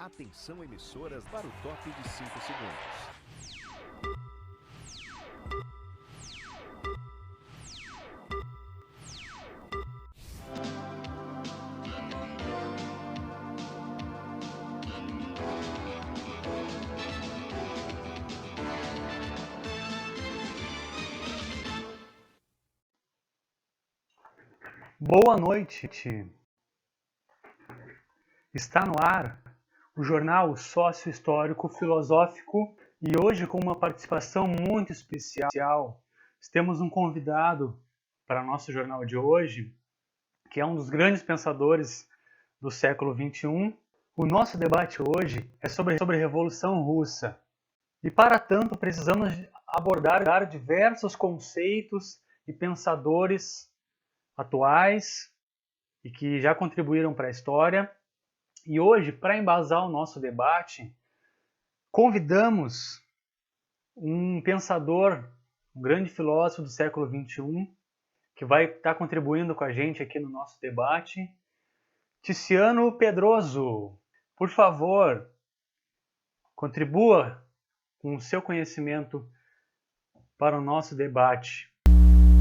Atenção emissoras para o top de 5 segundos. Boa noite! Está no ar o jornal Sócio Histórico Filosófico e hoje com uma participação muito especial. Temos um convidado para nosso jornal de hoje, que é um dos grandes pensadores do século XXI. O nosso debate hoje é sobre a Revolução Russa. E para tanto precisamos abordar diversos conceitos e pensadores atuais e que já contribuíram para a história. E hoje, para embasar o nosso debate, convidamos um pensador, um grande filósofo do século XXI, que vai estar contribuindo com a gente aqui no nosso debate, Tiziano Pedroso. Por favor, contribua com o seu conhecimento para o nosso debate.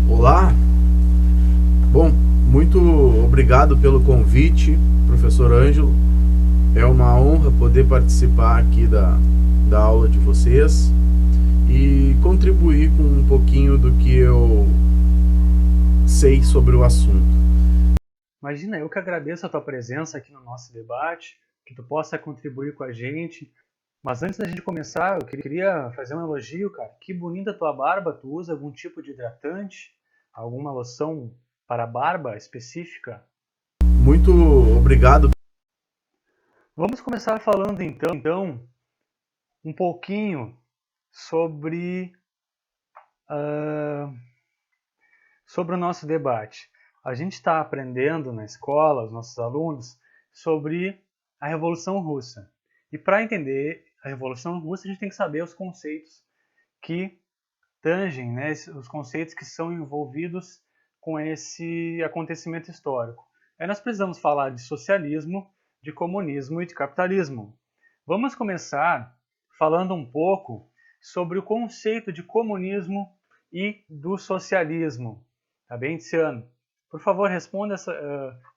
Olá! Bom, muito obrigado pelo convite, professor Ângelo. É uma honra poder participar aqui da aula de vocês e contribuir com um pouquinho do que eu sei sobre o assunto. Imagina, eu que agradeço a tua presença aqui no nosso debate, que tu possa contribuir com a gente. Mas antes da gente começar, eu queria fazer um elogio, cara. Que bonita a tua barba, tu usa algum tipo de hidratante? Alguma loção para a barba específica? Muito obrigado. Vamos começar falando então um pouquinho sobre o nosso debate. A gente está aprendendo na escola, os nossos alunos, sobre a Revolução Russa. E para entender a Revolução Russa, a gente tem que saber os conceitos que tangem, né, os conceitos que são envolvidos com esse acontecimento histórico. Aí nós precisamos falar de socialismo, de comunismo e de capitalismo. Vamos começar falando um pouco sobre o conceito de comunismo e do socialismo. Tá bem, Tiziano? Por favor, responda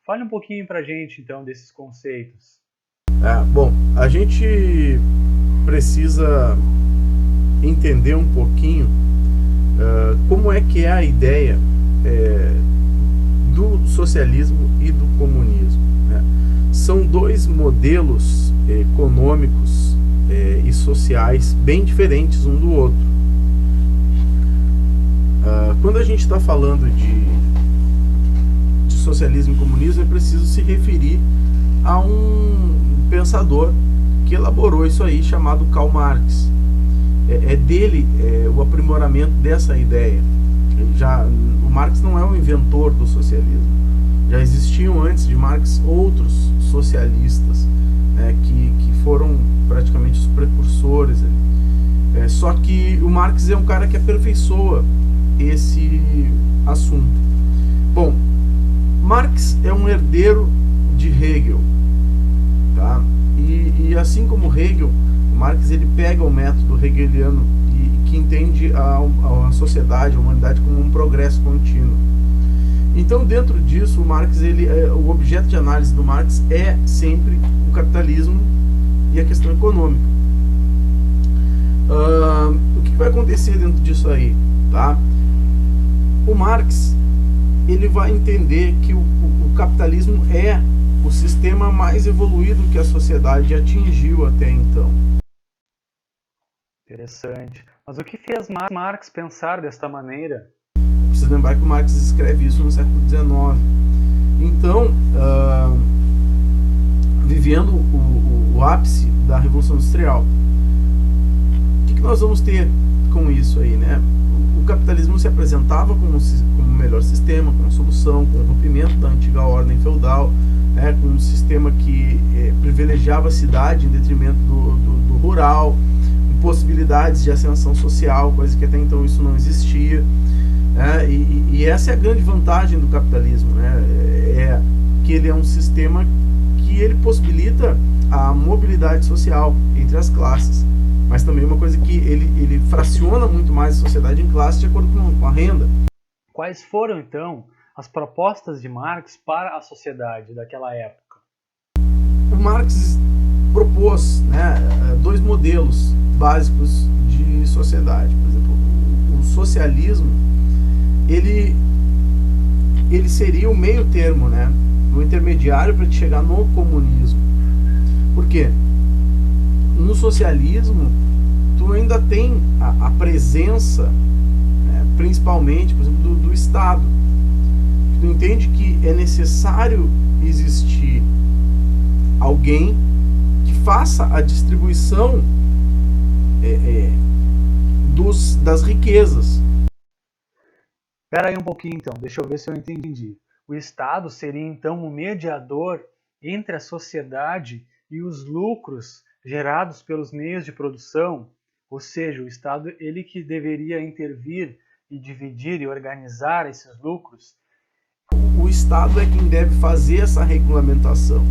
fale um pouquinho para a gente, então, desses conceitos. Bom, a gente precisa entender um pouquinho como é que é a ideia do socialismo e do comunismo, né? São dois modelos econômicos e sociais bem diferentes um do outro. Quando a gente está falando de socialismo e comunismo, é preciso se referir a um pensador que elaborou isso aí, chamado Karl Marx. É dele o aprimoramento dessa ideia. O Marx não é o inventor do socialismo. Já existiam antes de Marx outros socialistas, que foram praticamente os precursores. Só que o Marx é um cara que aperfeiçoa esse assunto. Bom, Marx é um herdeiro de Hegel, tá? E assim como Hegel, Marx ele pega o método hegeliano que entende a sociedade, a humanidade como um progresso contínuo. Então, dentro disso, o Marx, o objeto de análise do Marx é sempre o capitalismo e a questão econômica. O que vai acontecer dentro disso aí, tá? O Marx ele vai entender que o capitalismo é o sistema mais evoluído que a sociedade atingiu até então. Interessante. Mas o que fez Marx pensar desta maneira? Preciso lembrar que o Marx escreve isso no século XIX. Então, vivendo o ápice da Revolução Industrial, o que nós vamos ter com isso aí, né? O capitalismo se apresentava como o melhor sistema, como solução, com o rompimento da antiga ordem feudal, com um sistema que privilegiava a cidade em detrimento do rural, possibilidades de ascensão social, coisa que até então isso não existia. E essa é a grande vantagem do capitalismo, né? É que ele é um sistema que e ele possibilita a mobilidade social entre as classes, mas também uma coisa que ele fraciona muito mais a sociedade em classes de acordo com a renda. Quais foram, então, as propostas de Marx para a sociedade daquela época? O Marx propôs, né, dois modelos básicos de sociedade. Por exemplo, o socialismo, ele seria o meio termo, né, o intermediário para te chegar no comunismo. Por quê? No socialismo, tu ainda tem a presença, né, principalmente, por exemplo, do Estado. Tu entende que é necessário existir alguém que faça a distribuição das riquezas. Espera aí um pouquinho então, deixa eu ver se eu entendi. O Estado seria então o mediador entre a sociedade e os lucros gerados pelos meios de produção, ou seja, o Estado ele que deveria intervir e dividir e organizar esses lucros. O Estado é quem deve fazer essa regulamentação.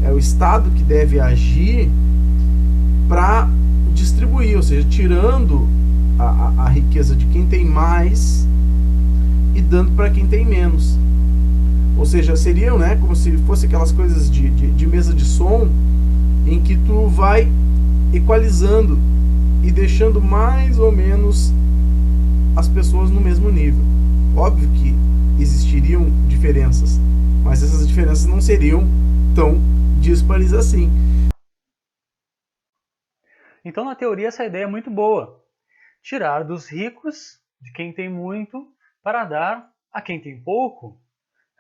É o Estado que deve agir para distribuir, ou seja, tirando a riqueza de quem tem mais e dando para quem tem menos. Ou seja, seriam, né, como se fosse aquelas coisas de mesa de som em que tu vai equalizando e deixando mais ou menos as pessoas no mesmo nível. Óbvio que existiriam diferenças, mas essas diferenças não seriam tão díspares assim. Então, na teoria, essa ideia é muito boa. Tirar dos ricos, de quem tem muito, para dar a quem tem pouco.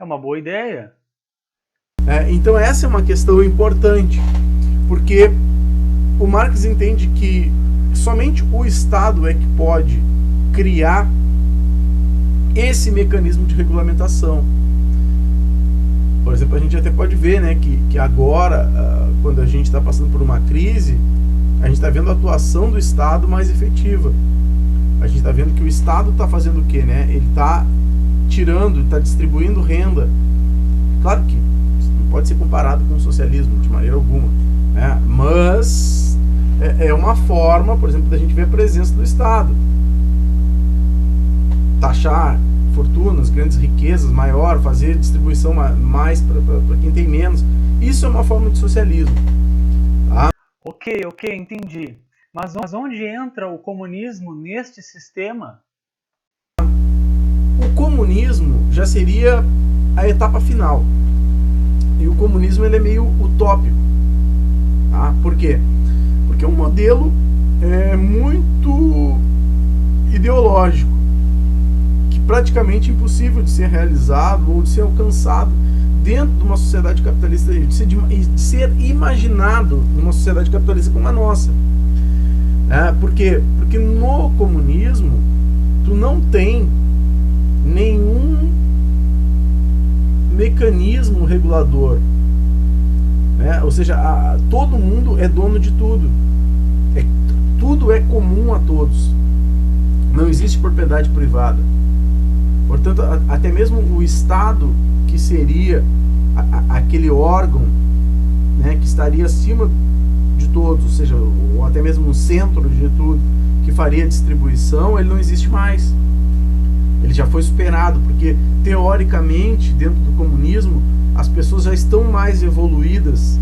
É uma boa ideia. Então essa é uma questão importante, porque o Marx entende que somente o Estado é que pode criar esse mecanismo de regulamentação. Por exemplo, a gente até pode ver, né, que agora, quando a gente está passando por uma crise, a gente está vendo a atuação do Estado mais efetiva. A gente está vendo que o Estado está fazendo o quê, né? Ele está tirando, está distribuindo renda. Claro que isso não pode ser comparado com o socialismo de maneira alguma, né? Mas é uma forma, por exemplo, da gente ver a presença do Estado. Taxar fortunas, grandes riquezas, maior, fazer distribuição mais para quem tem menos. Isso é uma forma de socialismo. Tá? Ok, entendi. Mas onde entra o comunismo neste sistema? O comunismo já seria a etapa final. E o comunismo ele é meio utópico. Tá? Por quê? Porque é um modelo muito ideológico, que praticamente impossível de ser realizado ou de ser alcançado dentro de uma sociedade capitalista, de ser imaginado numa sociedade capitalista como a nossa. Por quê? Porque no comunismo tu não tem nenhum mecanismo regulador, né? Ou seja, todo mundo é dono de tudo, tudo é comum a todos, não existe propriedade privada. Portanto, até mesmo o Estado, que seria aquele órgão, né, que estaria acima de todos, ou seja, ou até mesmo no centro de tudo, que faria a distribuição, ele não existe mais. Ele já foi superado, porque teoricamente, dentro do comunismo, as pessoas já estão mais evoluídas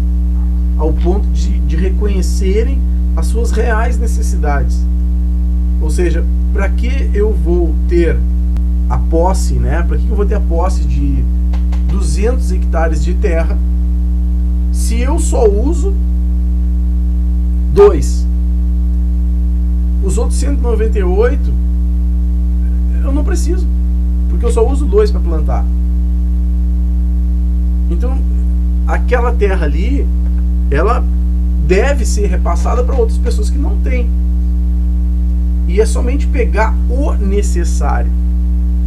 ao ponto de reconhecerem as suas reais necessidades. Ou seja, para que eu vou ter a posse, né? Para que eu vou ter a posse de 200 hectares de terra se eu só uso 2? Os outros 198 eu não preciso, porque eu só uso 2 para plantar. Então, aquela terra ali, ela deve ser repassada para outras pessoas que não têm. E é somente pegar o necessário,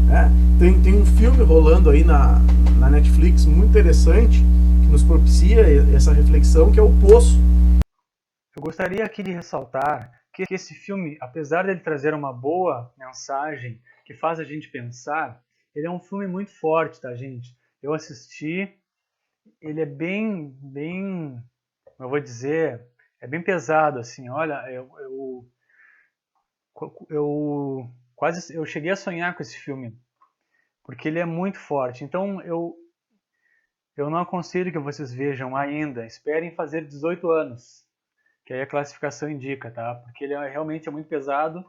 né? Tem um filme rolando aí na Netflix muito interessante, que nos propicia essa reflexão, que é O Poço. Eu gostaria aqui de ressaltar que esse filme, apesar de ele trazer uma boa mensagem que faz a gente pensar, ele é um filme muito forte, tá, gente? Eu assisti ele é bem, eu vou dizer, é bem pesado, assim. Olha, eu cheguei a sonhar com esse filme, porque ele é muito forte. Então eu não aconselho que vocês vejam ainda. Esperem fazer 18 anos, que aí a classificação indica, tá? Porque ele realmente é muito pesado,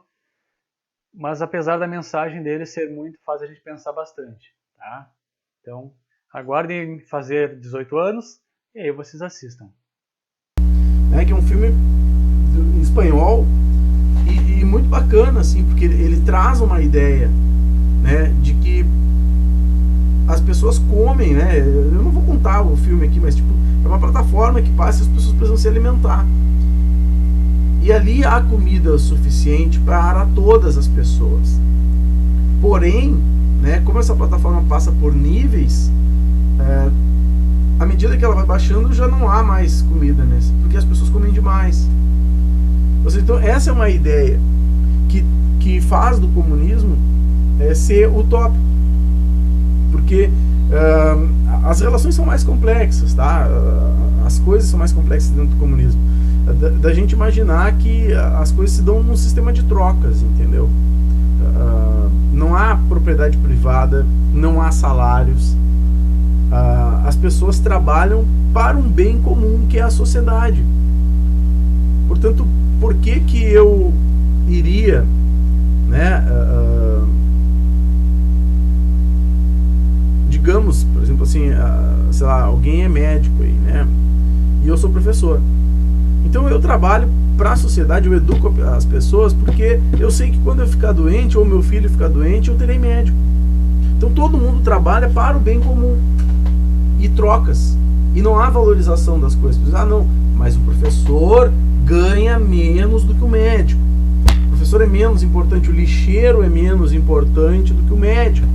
mas apesar da mensagem dele ser muito, faz a gente pensar bastante, tá? Então, aguardem fazer 18 anos e aí vocês assistam. É que é um filme em espanhol e muito bacana, assim, porque ele traz uma ideia, né, de que as pessoas comem, né? Eu não vou contar o filme aqui, mas tipo, é uma plataforma que passa e as pessoas precisam se alimentar. E ali há comida suficiente para todas as pessoas. Porém, né, como essa plataforma passa por níveis, à medida que ela vai baixando, já não há mais comida nesse, porque as pessoas comem demais. Então, essa é uma ideia que faz do comunismo ser utópico. Porque as relações são mais complexas, tá? As coisas são mais complexas dentro do comunismo. Da gente imaginar que as coisas se dão num sistema de trocas, entendeu? Não há propriedade privada, não há salários. As pessoas trabalham para um bem comum, que é a sociedade. Portanto, por que eu iria, né, digamos, por exemplo, assim, sei lá, alguém é médico aí, né, e eu sou professor. Então eu trabalho para a sociedade, eu educo as pessoas, porque eu sei que quando eu ficar doente, ou meu filho ficar doente, eu terei médico. Então todo mundo trabalha para o bem comum. E trocas. E não há valorização das coisas. Não, mas o professor ganha menos do que o médico. O professor é menos importante, o lixeiro é menos importante do que o médico.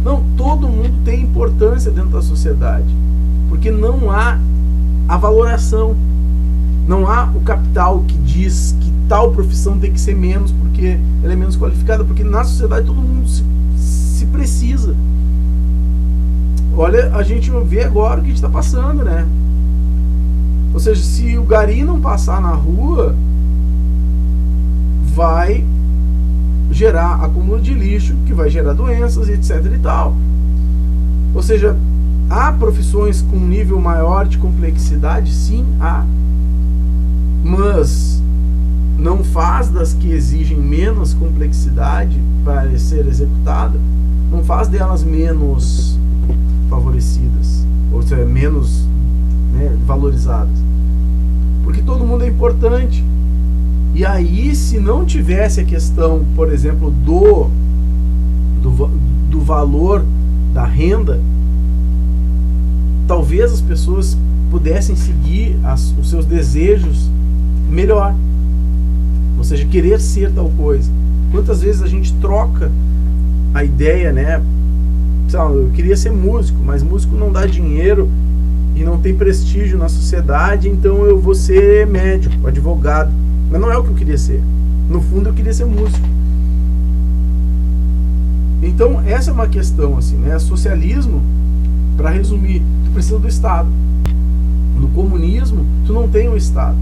Não, todo mundo tem importância dentro da sociedade. Porque não há a valoração. Não há o capital que diz que tal profissão tem que ser menos porque ela é menos qualificada. Porque na sociedade todo mundo se precisa. Olha, a gente vê agora o que a gente está passando, né? Ou seja, se o gari não passar na rua, vai gerar acúmulo de lixo, que vai gerar doenças, etc e tal. Ou seja, há profissões com um nível maior de complexidade? Sim, há. Mas não faz das que exigem menos complexidade para ser executada, não faz delas menos favorecidas, ou seja, menos, né, valorizadas, porque todo mundo é importante. E aí, se não tivesse a questão, por exemplo, do valor da renda, talvez as pessoas pudessem seguir os seus desejos melhor, ou seja, querer ser tal coisa. Quantas vezes a gente troca a ideia, né? Eu queria ser músico, mas músico não dá dinheiro e não tem prestígio na sociedade, então eu vou ser médico, advogado. Mas não é o que eu queria ser. No fundo eu queria ser músico. Então essa é uma questão, assim, né? Socialismo, para resumir, tu precisa do Estado. No comunismo, tu não tem um Estado.